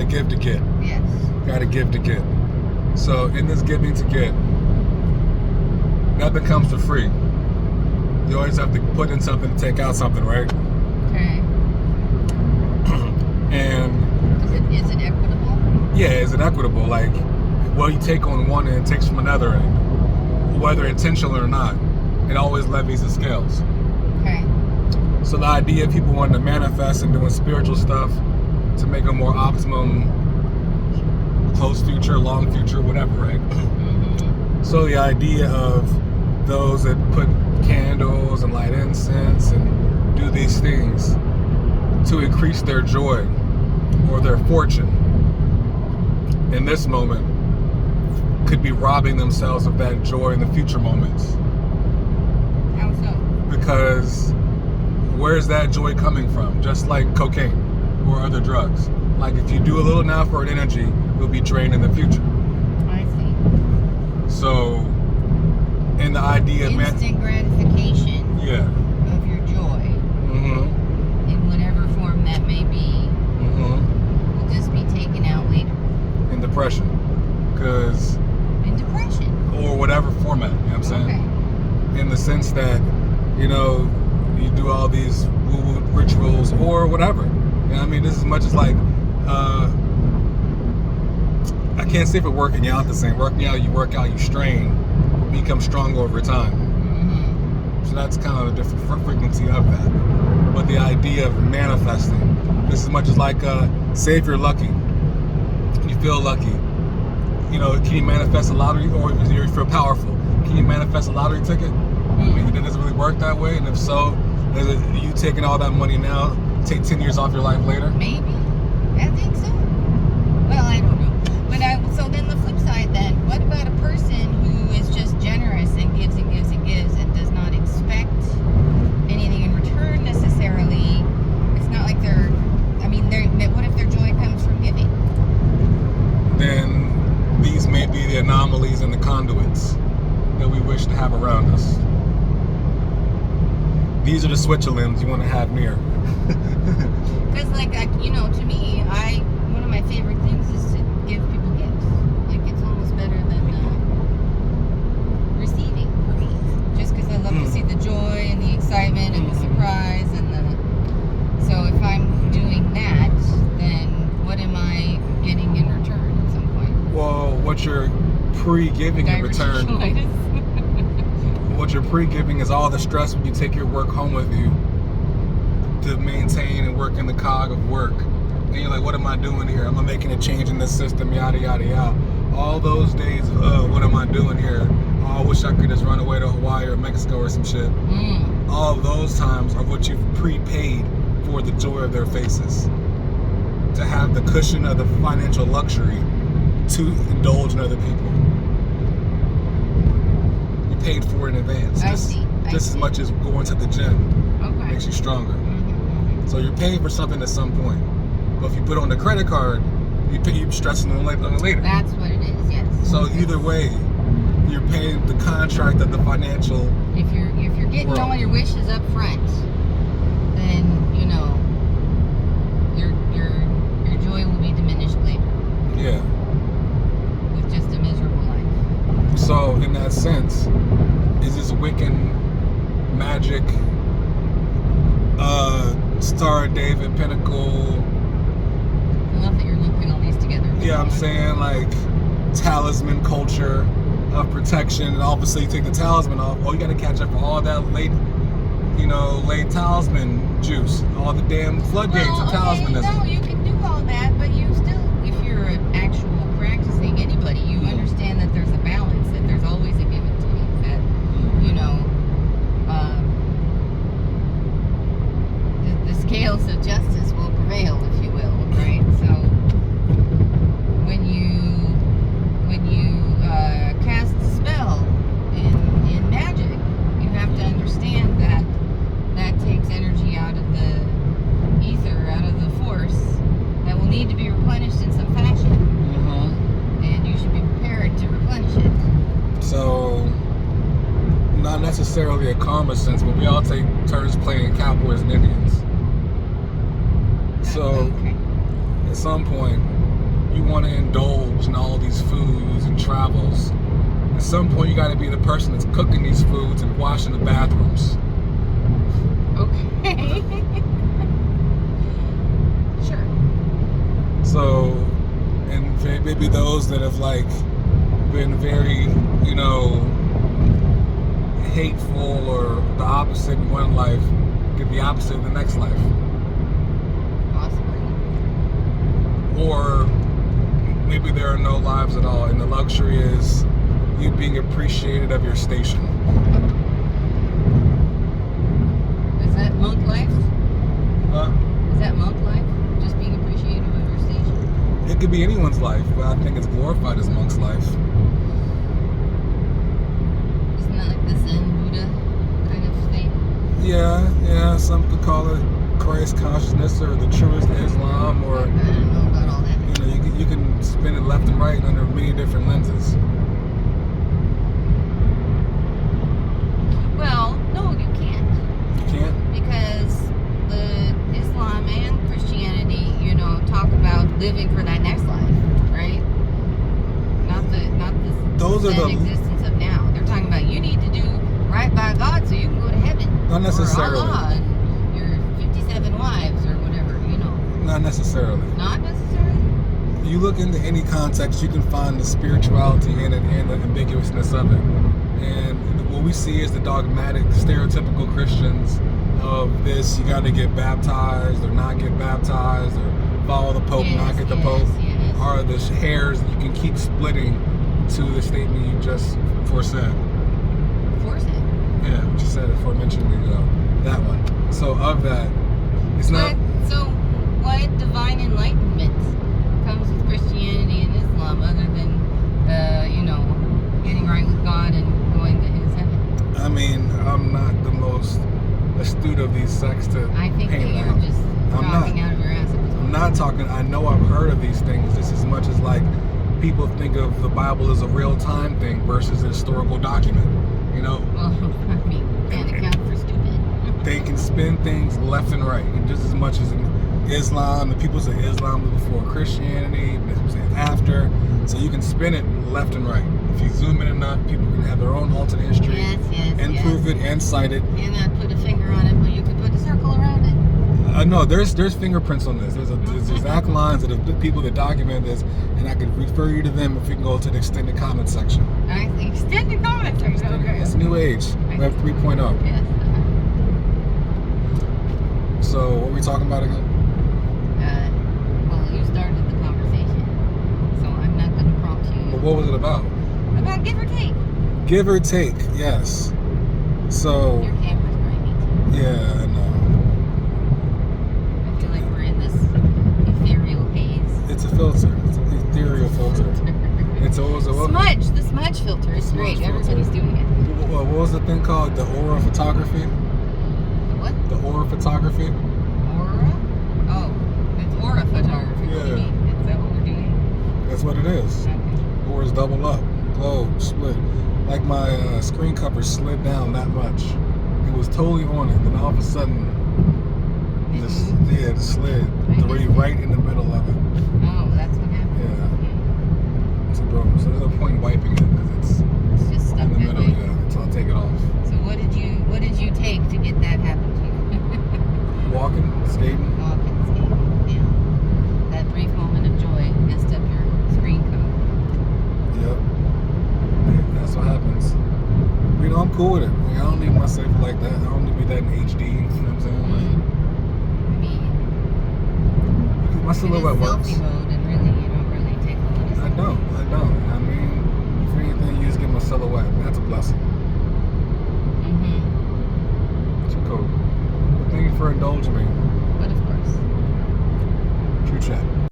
to give to get. Yes. Got to give to get. So in this giving to get, nothing comes for free. You always have to put in something to take out something, right? Okay. And Is it equitable? yeah, is it equitable? Like, well, you take on one and it takes from another end, whether intentional or not. It always levies the scales. Okay. So the idea of people wanting to manifest and doing spiritual stuff to make a more optimum close future, long future, whatever, right? Mm-hmm. So the idea of those that put candles and light incense and do these things to increase their joy or their fortune in this moment could be robbing themselves of that joy in the future moments. How so? Because where's that joy coming from? Just like cocaine or other drugs. Like if you do a little now for an energy, you'll be drained in the future. I see. So, in the idea of Instant gratification yeah, of your joy, mm-hmm, in whatever form that may be, mm-hmm, will just be taken out later. in depression, because In depression. or whatever format. You know what I'm saying? Okay. In the sense that, you know, you do all these woo-woo rituals or whatever. You know what I mean? This is as much as like, I can't say for working out the same. Working out, you work out, you strain, you become stronger over time. Mm-hmm. So that's kind of a different frequency of that. But the idea of manifesting, this is as much as like, say if you're lucky, you feel lucky, you know, can you manifest a lottery, or if you feel powerful, can you manifest a lottery ticket? I mean, does it really work that way? And if so, is it you taking all that money now, take 10 years off your life later? Maybe. I think so. Well, I don't know. But so then the flip side then, what about a person who is just generous and gives and gives and gives and does not expect anything in return necessarily? It's not like what if their joy comes from giving? Then these may be the anomalies and the conduits that we wish to have around us. These are the Switzerlands you want to have near. Because to me, one of my favorite things is to give people gifts. Like it's almost better than receiving for me. Just because I love to see the joy and the excitement and the surprise so if I'm doing that, then what am I getting in return at some point? Well, what you're pre-giving in return, what you're pre-giving is all the stress when you take your work home with you to maintain and work in the cog of work. And you're like, what am I doing here? Am I making a change in this system? Yada, yada, yada. All those days of, what am I doing here? Oh, I wish I could just run away to Hawaii or Mexico or some shit. All of those times are what you've prepaid for the joy of their faces. To have the cushion of the financial luxury to indulge in other people. You paid for it in advance. Just as much as going to the gym makes you stronger. Mm-hmm. So you're paying for something at some point. But if you put it on the credit card, you're stressing on it later. That's what it is, yes. So either way, you're paying the contract of the financial. If you're getting world. all your wishes up front, then your joy will be diminished later. Yeah. With just a miserable life. So in that sense, is this Wiccan magic, Star of David, Pinnacle? I love that you're looping all these together. Yeah, I'm saying like talisman culture of protection, and obviously you take the talisman off. Oh, you got to catch up for all that late talisman juice, all the damn floodgates of talismanism. No, you can do all that, but you still, if you're an actual practicing anybody, you understand that there's a balance, that there's always a give and take, that the scales of justice will prevail, if you will, right? So when you cast a spell in magic, you have to understand that takes energy out of the ether, out of the force, that will need to be replenished in some fashion. And you should be prepared to replenish it. So, not necessarily a karma sense, but we all take turns playing cowboys and Indians. So, at some point, you want to indulge in all these foods and travels, at some point you got to be the person that's cooking these foods and washing the bathrooms. Okay. Sure. So, and maybe those that have like been very, you know, hateful or the opposite in one life, get the opposite in the next life. Possibly. Or maybe there are no lives at all, and the luxury is you being appreciated of your station. Is that monk life? Huh? Is that monk life? Just being appreciative of your station? It could be anyone's life, but I think it's glorified as monk's life. Isn't that like the Zen Buddha kind of thing? Yeah, some could call it Christ consciousness or the truest Islam, or I don't know about all that. you know, you can spin it left and right under many different lenses. Well, no, you can't. You can't? Because the Islam and Christianity, you know, talk about living for that next life, right? Not the Those are Zen the existence of now. They're talking about you need to do right by God so you can go to heaven. not necessarily. Or Allah and your 57 wives or whatever, you know. Not necessarily. Not necessarily. You look into any context, you can find the spirituality in it and the ambiguousness of it. And what we see is the dogmatic, stereotypical Christians of this, you got to get baptized or not get baptized or follow the Pope, not get the Pope, are the hairs that you can keep splitting to the statement you just foresaid. Force it. Yeah, what you said aforementionedly ago. That one. So of that, it's not... So what divine enlightenment comes with Christianity and Islam other than, you know, getting right with God and going to his heaven? I mean, I'm not the most astute of these sects to I think that paint you're out. just talking out of your ass. I'm not talking, I know I've heard of these things just as much as like people think of the Bible as a real-time thing versus a historical document, you know? Well, I mean, can't account for stupid. They can spin things left and right, and just as much as in Islam, the people say Islam was before Christianity, people say it's after, so you can spin it left and right. If you zoom in enough, people can have their own alternate history and prove it and cite it. And not put a finger on it, but you can put a circle around it. No, there's fingerprints on this. There's exact lines of the people that document this, and I could refer you to them if we can go to the extended comment section. I think extended comment section. Okay. It's new age. Web 3.0. Yes. So what were we talking about again? Well, you started the conversation, so I'm not going to prompt you. But what was it about? About give or take. Give or take, yes. So Your camera's grimy. yeah, I know. I feel like we're in this ethereal haze. It's a filter. It's an ethereal filter. It's always a Smudge. The smudge filter is great. Smudge filter. Everybody's doing it. What was the thing called? The aura photography? The what? The aura photography? Aura? Oh, it's aura photography. What do you Yeah. mean? Is that what we're doing? That's what it is. Okay. Aura's double up, globe, split. Like my screen cover slid down that much. It was totally on it, then all of a sudden, it slid right in the middle of it. Oh, that's what happened. Yeah. So, bro, so there's no point wiping it because It's just stuck in the that middle. way. Yeah, so I'll take it off. So what did you take to get that happen to you? Walking, skating. Walking, skating. Yeah. That brief moment of joy messed up your screen cover. Yep. That's what happens. You know, I'm cool with it. I don't need myself like that. I don't need to be that in HD. You know what I'm saying? I mean, Like, my silhouette it is works. selfie mode, and really, you don't really take a notice. I don't. I mean, for anything, you just get my silhouette. That's a blessing. Too cool. Thank you for indulging me. But of course. True chat.